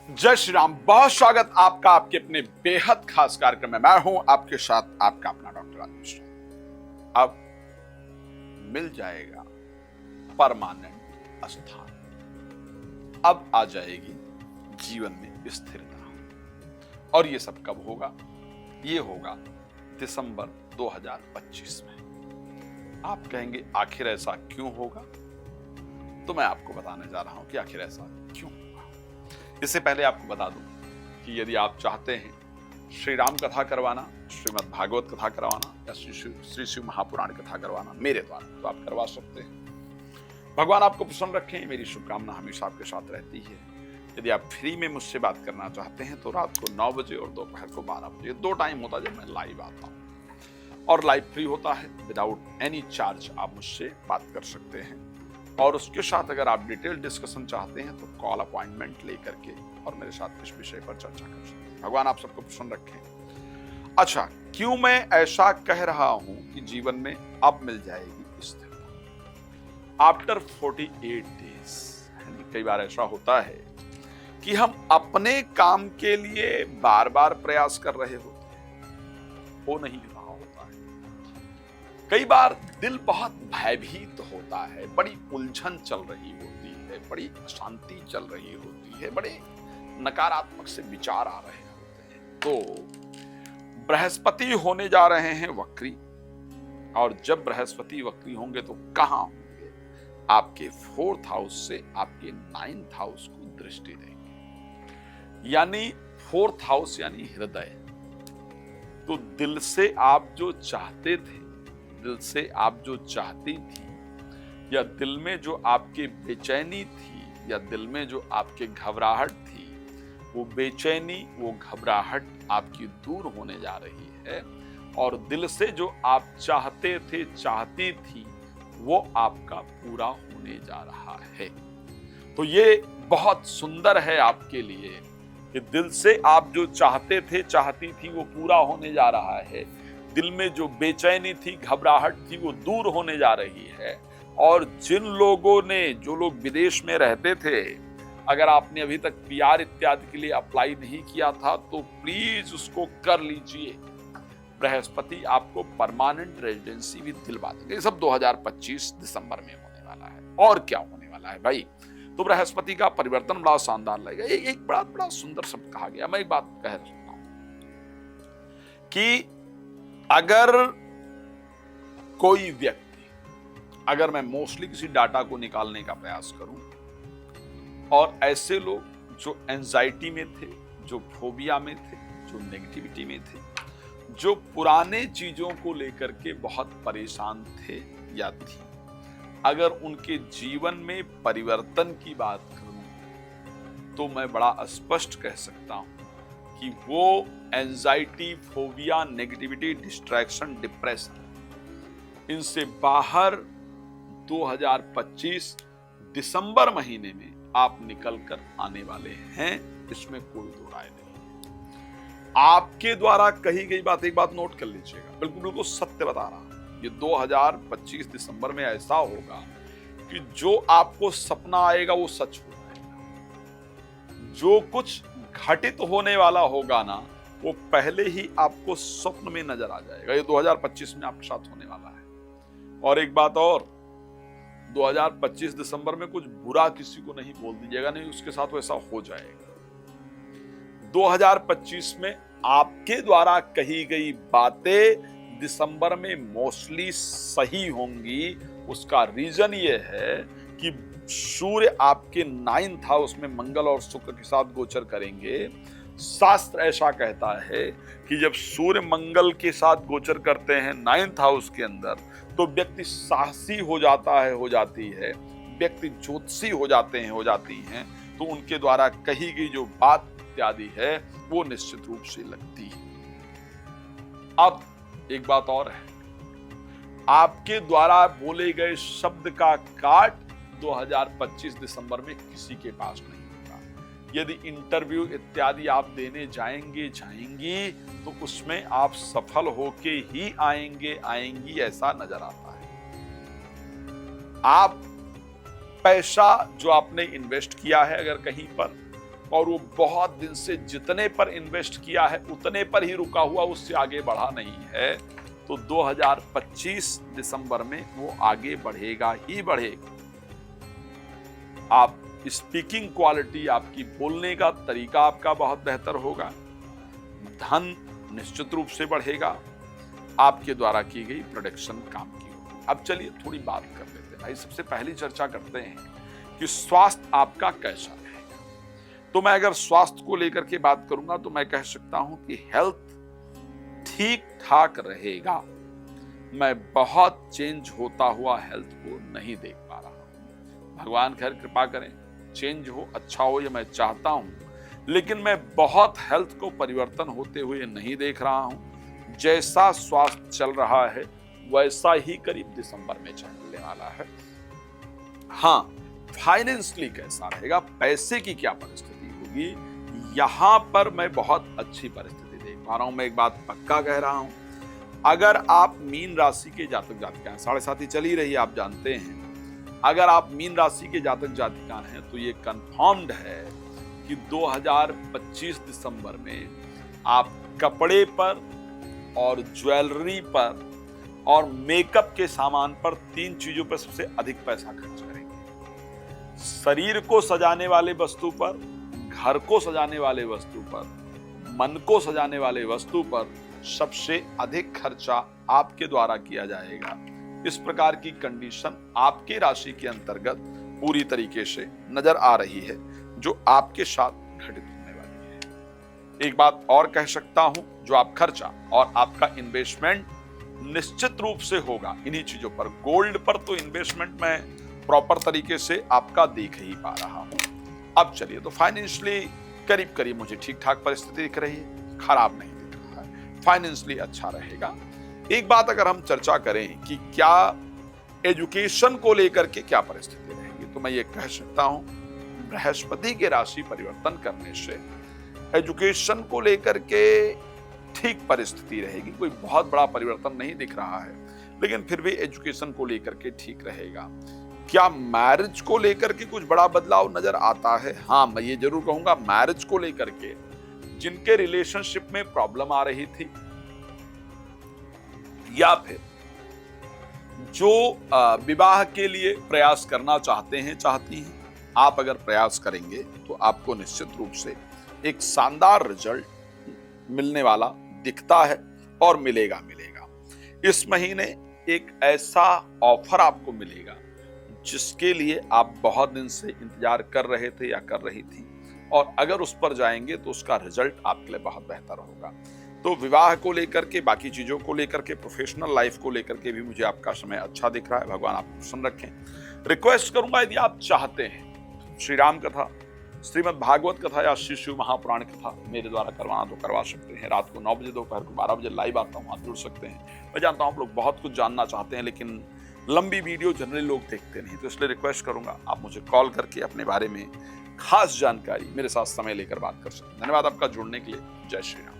जय श्री राम। बहुत स्वागत आपका आपके अपने बेहद खास कार्यक्रम में। मैं हूं आपके साथ आपका अपना डॉक्टर आदिश। अब मिल जाएगा परमानेंट स्थान, अब आ जाएगी जीवन में स्थिरता। और ये सब कब होगा? ये होगा दिसंबर 2025 में। आप कहेंगे आखिर ऐसा क्यों होगा? तो मैं आपको बताने जा रहा हूं कि आखिर ऐसा क्यों होगा। इससे पहले आपको बता दूं कि यदि आप चाहते हैं श्री राम कथा करवाना, श्रीमद् भागवत कथा करवाना या श्री शिव महापुराण कथा करवाना मेरे द्वारा, तो आप करवा सकते हैं। भगवान आपको प्रसन्न रखें, मेरी शुभकामना हमेशा आपके साथ रहती है। यदि आप फ्री में मुझसे बात करना चाहते हैं तो रात को 9 बजे और दोपहर को 12 बजे, 2 टाइम होता है जब मैं लाइव आता हूँ। और लाइव फ्री होता है, विदाउट एनी चार्ज आप मुझसे बात कर सकते हैं। और उसके साथ अगर आप डिटेल डिस्कशन चाहते हैं तो कॉल अपॉइंटमेंट लेकर के और मेरे साथ इस विषय पर चर्चा कर सकते हैं। भगवान आप सबको प्रसन्न रखें। अच्छा, क्यों मैं ऐसा कह रहा हूं कि जीवन में अब मिल जाएगी स्थिरता आफ्टर 48 डेज? कई बार ऐसा होता है कि हम अपने काम के लिए बार बार प्रयास कर रहे होते हैं, हो नहीं रहा होता है। कई बार दिल बहुत भयभीत होता है, बड़ी उलझन चल रही होती है, बड़ी अशांति चल रही होती है, बड़े नकारात्मक से विचार आ रहे होते हैं। तो बृहस्पति होने जा रहे हैं वक्री, और जब बृहस्पति वक्री होंगे तो कहां होंगे? आपके 4th हाउस से आपके 9th हाउस को दृष्टि देंगे। यानी 4th हाउस यानी हृदय। तो दिल से आप जो चाहते थे, दिल से आप जो चाहती थी, या दिल में जो आपके बेचैनी थी, या दिल में जो आपके घबराहट थी, वो बेचैनी, वो घबराहट आपकी दूर होने जा रही है। और दिल से जो आप चाहते थे, चाहती थी, वो आपका पूरा होने जा रहा है। तो ये बहुत सुंदर है आपके लिए कि दिल से आप जो चाहते थे, चाहती थी, वो पूरा होने जा रहा है। दिल में जो बेचैनी थी, घबराहट थी, वो दूर होने जा रही है। और जिन लोगों ने, जो लोग विदेश में रहते थे, अगर आपने अभी तक पीआर इत्यादि के लिए अप्लाई नहीं किया था तो प्लीज उसको कर लीजिए। बृहस्पति आपको परमानेंट रेजिडेंसी भी दिलवा देंगे। ये सब 2025 दिसंबर में होने वाला है। और क्या होने वाला है भाई? तो बृहस्पति का परिवर्तन बड़ा शानदार लगेगा। एक बड़ा सुंदर शब्द कहा गया। मैं एक बात कह सकता हूं कि अगर कोई व्यक्ति, अगर मैं मोस्टली किसी डाटा को निकालने का प्रयास करूं, और ऐसे लोग जो एंजाइटी में थे, जो फोबिया में थे, जो नेगेटिविटी में थे, जो पुराने चीजों को लेकर के बहुत परेशान थे या थी, अगर उनके जीवन में परिवर्तन की बात करूं तो मैं बड़ा स्पष्ट कह सकता हूं कि वो anxiety, phobia, negativity, distraction, depression, इनसे बाहर 2025 दिसंबर महीने में आप निकल कर आने वाले हैं। इसमें कोई दो राय नहीं। आपके द्वारा कही गई बात, एक बात नोट कर लीजिएगा, बिल्कुल सत्य बता रहा हूं। ये 2025 दिसंबर में ऐसा होगा कि जो आपको सपना आएगा वो सच हो जाएगा। जो कुछ घटित होने वाला होगा ना, वो पहले ही आपको स्वप्न में नजर आ जाएगा। ये 2025 में आपके साथ होने वाला है। और एक बात और, 2025 दिसंबर में कुछ बुरा किसी को नहीं बोल दीजिएगा, नहीं उसके साथ वैसा हो जाएगा। 2025 में आपके द्वारा कही गई बातें दिसंबर में मोस्टली सही होंगी। उसका रीजन ये है कि सूर्य आपके 9th हाउस में मंगल और शुक्र के साथ गोचर करेंगे। शास्त्र ऐसा कहता है कि जब सूर्य मंगल के साथ गोचर करते हैं 9th हाउस के अंदर, तो व्यक्ति साहसी हो जाता है, हो जाती है, व्यक्ति ज्योतिषी हो जाते हैं, हो जाती हैं। तो उनके द्वारा कही गई जो बात इत्यादि है वो निश्चित रूप से लगती है। अब एक बात और है, आपके द्वारा बोले गए शब्द का काट 2025 दिसंबर में किसी के पास नहीं होगा। यदि इंटरव्यू इत्यादि आप देने जाएंगी तो उसमें आप सफल होके ही आएंगी ऐसा नजर आता है। आप पैसा जो आपने इन्वेस्ट किया है अगर कहीं पर, और वो बहुत दिन से जितने पर इन्वेस्ट किया है उतने पर ही रुका हुआ, उससे आगे बढ़ा नहीं है, तो 2025 दिसंबर में वो आगे बढ़ेगा ही बढ़ेगा। आप स्पीकिंग क्वालिटी, आपकी बोलने का तरीका आपका बहुत बेहतर होगा, धन निश्चित रूप से बढ़ेगा, आपके द्वारा की गई प्रोडक्शन काम की होगी। अब चलिए थोड़ी बात कर लेते हैं भाई। सबसे पहली चर्चा करते हैं कि स्वास्थ्य आपका कैसा रहेगा। तो मैं अगर स्वास्थ्य को लेकर के बात करूंगा तो मैं कह सकता हूं कि हेल्थ ठीक ठाक रहेगा। मैं बहुत चेंज होता हुआ हेल्थ को नहीं देख पा रहा हूं। भगवान खैर कृपा करें, चेंज हो, अच्छा हो, ये मैं चाहता हूं, लेकिन मैं बहुत हेल्थ को परिवर्तन होते हुए नहीं देख रहा हूं। जैसा स्वास्थ्य चल रहा है वैसा ही करीब दिसंबर में चलने वाला है। हाँ, फाइनेंशियली कैसा रहेगा, पैसे की क्या परिस्थिति होगी, यहां पर मैं बहुत अच्छी परिस्थिति देख पा रहा हूं। मैं एक बात पक्का कह रहा हूं, अगर आप मीन राशि के जातक जातिका हैं, 7.5 चल ही रही है, आप जानते हैं, अगर आप मीन राशि के जातक जातिका हैं तो ये कंफर्म्ड है कि 2025 दिसंबर में आप कपड़े पर और ज्वेलरी पर और मेकअप के सामान पर, 3 चीजों पर सबसे अधिक पैसा खर्च करेंगे। शरीर को सजाने वाले वस्तु पर, घर को सजाने वाले वस्तु पर, मन को सजाने वाले वस्तु पर सबसे अधिक खर्चा आपके द्वारा किया जाएगा। इस प्रकार की कंडीशन आपके राशि के अंतर्गत पूरी तरीके से नजर आ रही है, जो आपके साथ घटित होने वाली है। एक बात और कह सकता हूं, जो आप खर्चा और आपका इन्वेस्टमेंट निश्चित रूप से होगा इन्हीं चीजों पर। गोल्ड पर तो इन्वेस्टमेंट मैं प्रॉपर तरीके से आपका देख ही पा रहा हूं। अब चलिए, तो फाइनेंशियली करीब करीब मुझे ठीक ठाक परिस्थिति दिख रही है, खराब नहीं दिख रहा है, फाइनेंशियली अच्छा रहेगा। एक बात अगर हम चर्चा करें कि क्या एजुकेशन को लेकर के क्या परिस्थिति रहेगी, तो मैं ये कह सकता हूं, बृहस्पति के राशि परिवर्तन करने से एजुकेशन को लेकर के ठीक परिस्थिति रहेगी। कोई बहुत बड़ा परिवर्तन नहीं दिख रहा है, लेकिन फिर भी एजुकेशन को लेकर के ठीक रहेगा। क्या मैरिज को लेकर के कुछ बड़ा बदलाव नजर आता है? हाँ, मैं ये जरूर कहूंगा, मैरिज को लेकर के जिनके रिलेशनशिप में प्रॉब्लम आ रही थी, या फिर जो विवाह के लिए प्रयास करना चाहते हैं, चाहती हैं, आप अगर प्रयास करेंगे तो आपको निश्चित रूप से एक शानदार रिजल्ट मिलने वाला दिखता है और मिलेगा। इस महीने एक ऐसा ऑफर आपको मिलेगा जिसके लिए आप बहुत दिन से इंतजार कर रहे थे या कर रही थी, और अगर उस पर जाएंगे तो उसका रिजल्ट आपके लिए बहुत बेहतर होगा। तो विवाह को लेकर के, बाकी चीजों को लेकर के, प्रोफेशनल लाइफ को लेकर के भी मुझे आपका समय अच्छा दिख रहा है। भगवान आपको प्रसन्न रखें। रिक्वेस्ट करूंगा, यदि आप चाहते हैं श्री राम कथा, श्रीमद् भागवत कथा या श्री शिव महापुराण कथा मेरे द्वारा करवाना तो करवा सकते हैं। रात को 9 बजे, दोपहर को 12 बजे लाइव आता हूँ, आप जुड़ सकते हैं। मैं जानता हूँ आप लोग बहुत कुछ जानना चाहते हैं, लेकिन लंबी वीडियो जनरली लोग देखते नहीं, तो इसलिए रिक्वेस्ट करूंगा आप मुझे कॉल करके अपने बारे में खास जानकारी मेरे साथ समय लेकर बात कर सकते हैं। धन्यवाद आपका जुड़ने के लिए। जय श्री राम।